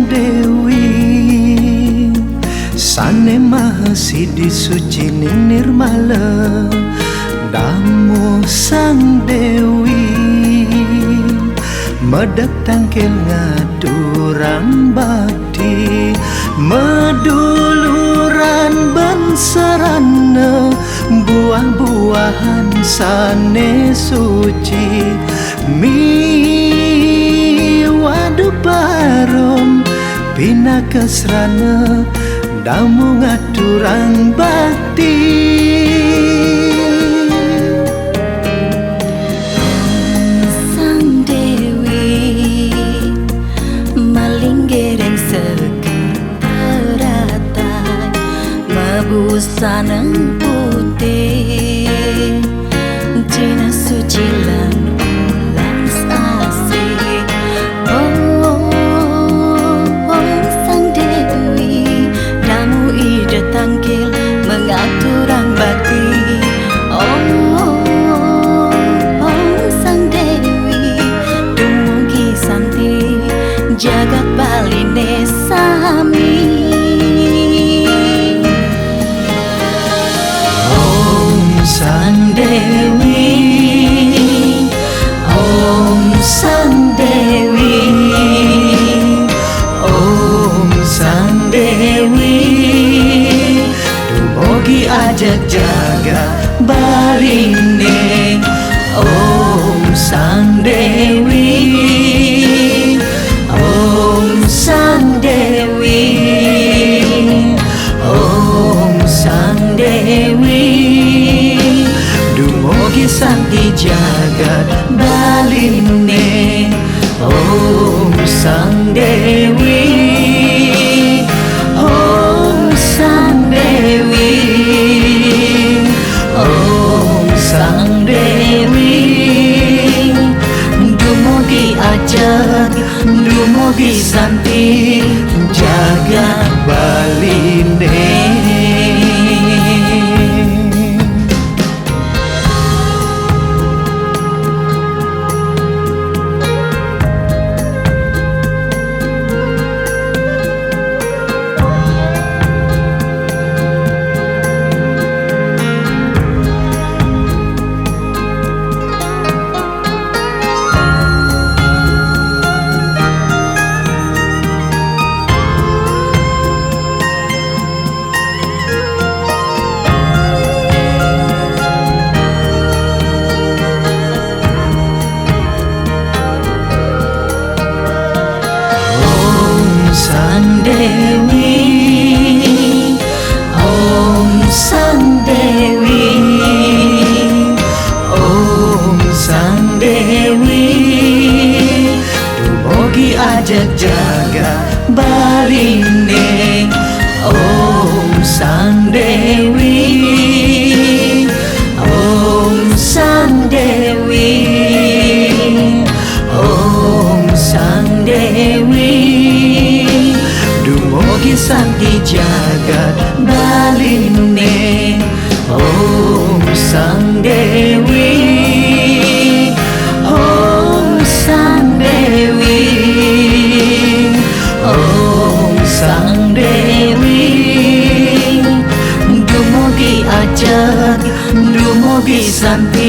Dewi Sane Mahasidi suci nirmala Namo Sang Dewi Medak tangkil ngaturang bakti Meduluran bansarana Buah-buahan sane suci Mi wadu parom Pina kesrana Damu ngaturang bakti Sang Dewi Malinggereng seketeratai Mabusaneng putih Jina suci lan ulas asih Oh Sang Dewi Damu ida tangkil mengaturang bakti Oh Sang Dewi Dumugi santi jagat baline sami Sang Dewi Om Sang Dewi Om Sang Dewi Dumugi ajak jaga baline Om Sang Dewi Om Sang Dewi Om Sang Dewi Dumugi santi jagat baline Om Sang Dewi Om Sang Dewi Om Sang Dewi Dumugi ajak Dumugi santi jagat baline Sang Dewi Om Sang Dewi Om Sang Dewi Dumugi ajak jaga baline Om Sang Dewi Om Sang Dewi Om Sang Dewi Dumugi santi jagat baline Om Sang Dewi Om Sang Dewi Om Sang Dewi Dumugi ajak Dumugi santi